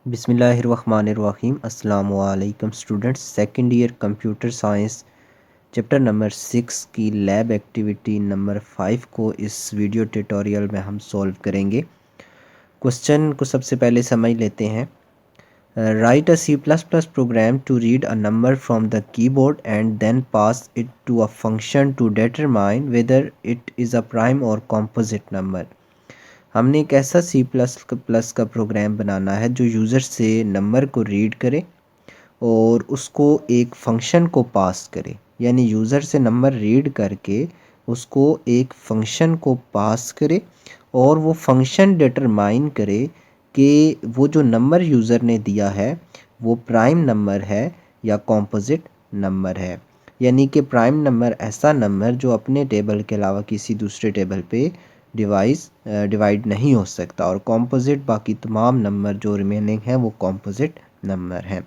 बिस्मिल्लाहिर्रहमानिर्रहीम अस्सलाम वालेकुम students. Second year computer science chapter number 6 की लैब एक्टिविटी नंबर 5 को इस वीडियो ट्यूटोरियल में हम सॉल्व करेंगे। क्वेश्चन को सबसे पहले समझ लेते हैं। Write a C plus plus program to read a number from the keyboard and then pass it to a function to determine whether it is a prime or composite number. हमने एक ऐसा C plus plus का program बनाना है जो user से number को read करे और उसको एक फंक्शन को पास करे, यानी यूज़र से नंबर रीड करके उसको एक फंक्शन को पास करे और वो फंक्शन डिटरमाइन करे कि वो जो नंबर यूज़र ने दिया है वो प्राइम नंबर है या कॉम्पोजिट नंबर है। यानी कि प्राइम नंबर ऐसा नंबर जो अपने टेबल के अलावा किसी दूसरे टेबल पे डिवाइड नहीं हो सकता, और कॉम्पोजिट बाकी तमाम नंबर जो रिमेनिंग हैं वो कॉम्पोजिट नंबर हैं।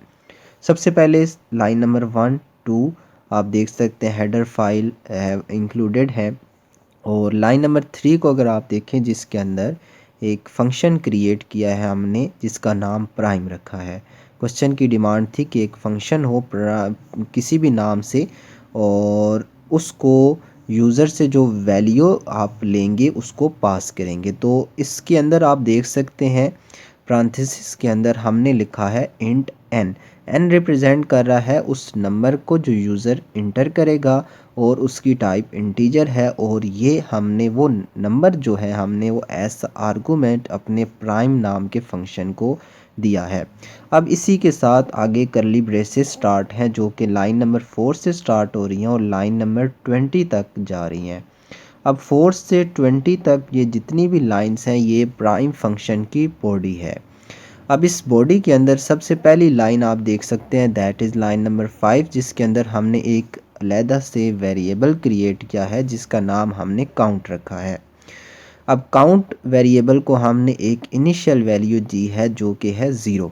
सबसे पहले लाइन नंबर 1, 2 आप देख सकते हैं हेडर फाइल इंक्लूडेड है, और लाइन नंबर 3 को अगर आप देखें जिसके अंदर एक फंक्शन क्रिएट किया है हमने जिसका नाम प्राइम रखा है। क्वेश्चन की डिमांड थी कि एक फंक्शन हो किसी भी नाम से और उसको यूज़र से जो वैल्यू आप लेंगे उसको पास करेंगे। तो इसके अंदर आप देख सकते हैं पारेंथेसिस के अंदर हमने लिखा है इंट एन। एन रिप्रेजेंट कर रहा है उस नंबर को जो यूज़र इंटर करेगा और उसकी टाइप इंटीजर है, और ये हमने वो नंबर जो है हमने वो एज आर्गूमेंट अपने प्राइम नाम के फंक्शन को दिया है। अब इसी के साथ आगे करली ब्रेसेस स्टार्ट हैं जो कि लाइन नंबर 4 से स्टार्ट हो रही हैं और लाइन नंबर 20 तक जा रही हैं। अब 4 से 20 तक ये जितनी भी लाइंस हैं ये प्राइम फंक्शन की बॉडी है। अब इस बॉडी के अंदर सबसे पहली लाइन आप देख सकते हैं दैट इज़ लाइन नंबर 5, जिसके अंदर हमने एक अलहदा से वेरिएबल क्रिएट किया है जिसका नाम हमने काउंट रखा है। अब काउंट वेरिएबल को हमने एक इनिशियल वैल्यू दी है जो कि है 0,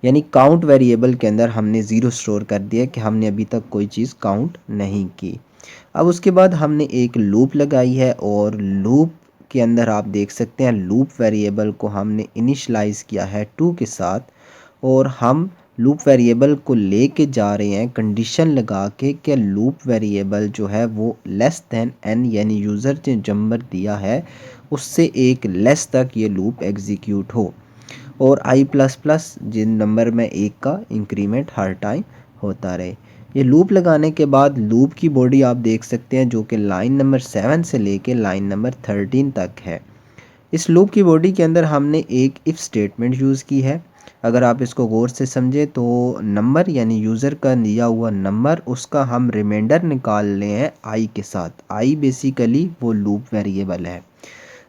यानी काउंट वेरिएबल के अंदर हमने 0 स्टोर कर दिया कि हमने अभी तक कोई चीज़ काउंट नहीं की। अब उसके बाद हमने एक लूप लगाई है और लूप के अंदर आप देख सकते हैं लूप वेरिएबल को हमने इनिशलाइज किया है 2 के साथ, और हम लूप वेरिएबल को लेके जा रहे हैं कंडीशन लगा के कि लूप वेरिएबल जो है वो लेस दैन n, यानी यूज़र ने नंबर दिया है उससे एक लेस तक ये लूप एग्जीक्यूट हो, और i प्लस प्लस जिन नंबर में एक का इंक्रीमेंट हर टाइम होता रहे। ये लूप लगाने के बाद लूप की बॉडी आप देख सकते हैं जो कि लाइन नंबर 7 से लेके लाइन नंबर 13 तक है। इस लूप की बॉडी के अंदर हमने एक इफ़ स्टेटमेंट यूज़ की है। अगर आप इसको गौर से समझे तो नंबर यानी यूज़र का दिया हुआ नंबर उसका हम रिमाइंडर निकाल रहे हैं i के साथ। i बेसिकली वो लूप वेरिएबल है।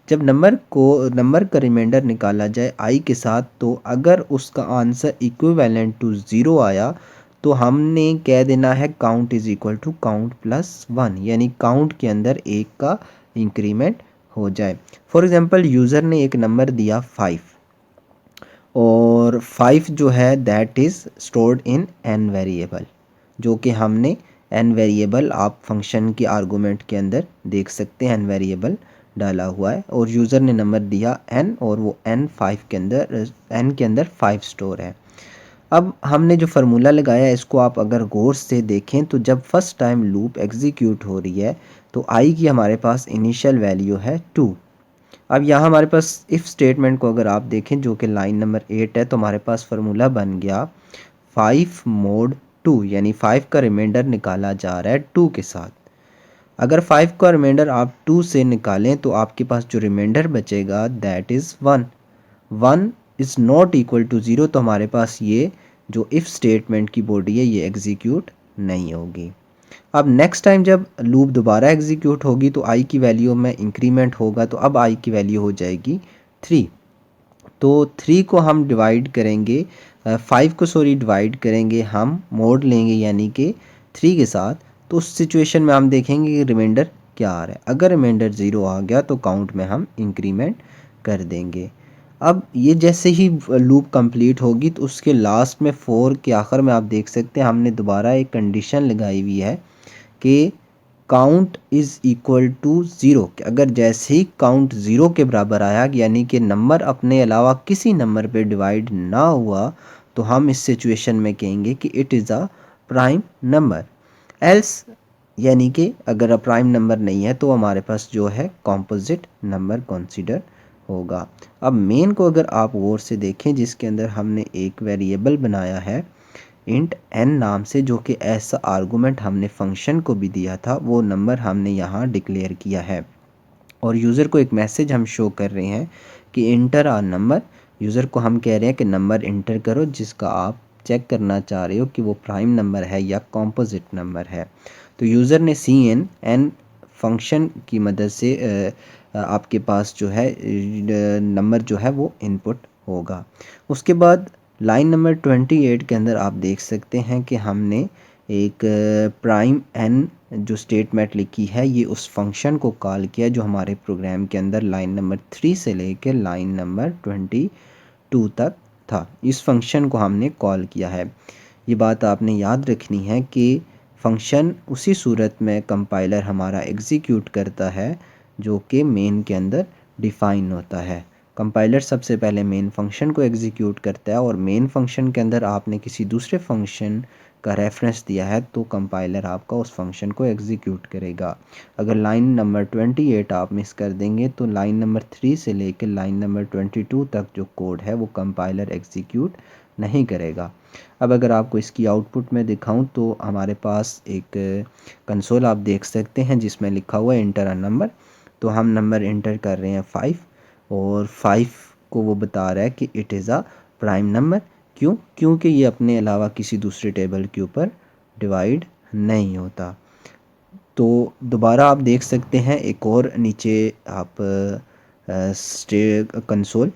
जब नंबर का रिमाइंडर निकाला जाए i के साथ, तो अगर उसका आंसर इक्विवेलेंट टू 0 आया तो हमने कह देना है count is equal to count plus 1, यानी काउंट के अंदर एक का इंक्रीमेंट हो जाए। फॉर एग्ज़ाम्पल यूज़र ने एक नंबर दिया 5, और 5 जो है that is stored in n variable, जो कि हमने n वेरिएबल आप फंक्शन के आर्गूमेंट के अंदर देख सकते हैं n वेरिएबल डाला हुआ है, और यूज़र ने नंबर दिया n और वो n के अंदर 5 स्टोर है। अब हमने जो फार्मूला लगाया है इसको आप अगर गौर से देखें तो जब फर्स्ट टाइम लूप एग्जीक्यूट हो रही है तो i की हमारे पास इनिशियल वैल्यू है 2। अब यहाँ हमारे पास इफ़ स्टेटमेंट को अगर आप देखें जो कि लाइन नंबर 8 है, तो हमारे पास फार्मूला बन गया 5 मोड 2, यानी 5 का रिमाइंडर निकाला जा रहा है 2 के साथ। अगर 5 का रिमाइंडर आप 2 से निकालें तो आपके पास जो रिमाइंडर बचेगा that is 1। 1 is not equal to 0, तो हमारे पास ये जो इफ़ स्टेटमेंट की बॉडी है ये एग्जीक्यूट नहीं होगी। अब नेक्स्ट टाइम जब लूप दोबारा एग्जीक्यूट होगी तो i की वैल्यू में इंक्रीमेंट होगा, तो अब i की वैल्यू हो जाएगी 3। तो 3 को हम डिवाइड करेंगे 5 को डिवाइड करेंगे हम मोड लेंगे यानी कि 3 के साथ, तो उस सिचुएशन में हम देखेंगे कि रिमाइंडर क्या आ रहा है। अगर रिमाइंडर 0 आ गया तो काउंट में हम इंक्रीमेंट कर देंगे। अब ये जैसे ही लूप कंप्लीट होगी तो उसके लास्ट में 4 के आखिर में आप देख सकते हैं हमने दोबारा एक कंडीशन लगाई हुई है कि count is equal to zero, अगर जैसे ही काउंट ज़ीरो के बराबर आया, यानी कि नंबर अपने अलावा किसी नंबर पे डिवाइड ना हुआ, तो हम इस सिचुएशन में कहेंगे कि it is a prime number. Else, यानी कि अगर प्राइम नंबर नहीं है तो हमारे पास जो है कॉम्पोजिट नंबर कंसीडर होगा। अब मेन को अगर आप गौर से देखें, जिसके अंदर हमने एक वेरिएबल बनाया है इंट n नाम से, जो कि ऐसा आर्गुमेंट हमने फंक्शन को भी दिया था, वो नंबर हमने यहाँ डिक्लेयर किया है और यूज़र को एक मैसेज हम शो कर रहे हैं कि इंटर आ नंबर। यूज़र को हम कह रहे हैं कि नंबर इंटर करो जिसका आप चेक करना चाह रहे हो कि वो प्राइम नंबर है या कॉम्पोजिट नंबर है। तो यूज़र ने cn फंक्शन की मदद से आपके पास जो है नंबर जो है वो इनपुट होगा। उसके बाद लाइन नंबर 28 के अंदर आप देख सकते हैं कि हमने एक प्राइम n जो स्टेटमेंट लिखी है, ये उस फंक्शन को कॉल किया जो हमारे प्रोग्राम के अंदर लाइन नंबर 3 से लेकर लाइन नंबर 22 तक था। इस फंक्शन को हमने कॉल किया है। ये बात आपने याद रखनी है कि फंक्शन उसी सूरत में कंपाइलर हमारा एग्जीक्यूट करता है जो कि मेन के अंदर डिफ़ाइन होता है। कंपाइलर सबसे पहले मेन फंक्शन को एग्जीक्यूट करता है और मेन फंक्शन के अंदर आपने किसी दूसरे फंक्शन का रेफरेंस दिया है तो कंपाइलर आपका उस फंक्शन को एग्जीक्यूट करेगा। अगर लाइन नंबर 28 आप मिस कर देंगे तो लाइन नंबर 3 से लेकर लाइन नंबर 22 तक जो कोड है वो कंपाइलर एग्जीक्यूट नहीं करेगा। अब अगर आपको इसकी आउटपुट में दिखाऊं तो हमारे पास एक कंसोल आप देख सकते हैं जिसमें लिखा हुआ है इंटर अ नंबर। तो हम नंबर इंटर कर रहे हैं 5 और 5 को वो बता रहा है कि it is a prime number. क्यों? क्योंकि ये अपने अलावा किसी दूसरे टेबल के ऊपर डिवाइड नहीं होता। तो दोबारा आप देख सकते हैं एक और नीचे आप कंसोल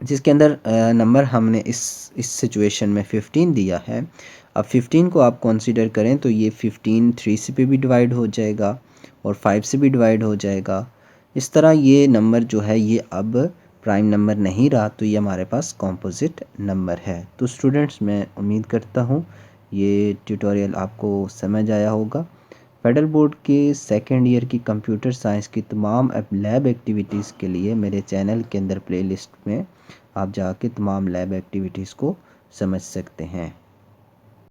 जिसके अंदर नंबर हमने इस सिचुएशन में 15 दिया है। अब 15 को आप कंसीडर करें तो ये 15 3 से भी डिवाइड हो जाएगा और 5 से भी डिवाइड हो जाएगा। इस तरह ये नंबर जो है ये अब प्राइम नंबर नहीं रहा, तो ये हमारे पास कॉम्पोजिट नंबर है। तो स्टूडेंट्स, मैं उम्मीद करता हूँ ये ट्यूटोरियल आपको समझ आया होगा। फेडरल बोर्ड के सेकेंड ईयर की कंप्यूटर साइंस की तमाम लैब एक्टिविटीज़ के लिए मेरे चैनल के अंदर प्लेलिस्ट में आप जाके तमाम लैब एक्टिविटीज़ को समझ सकते हैं।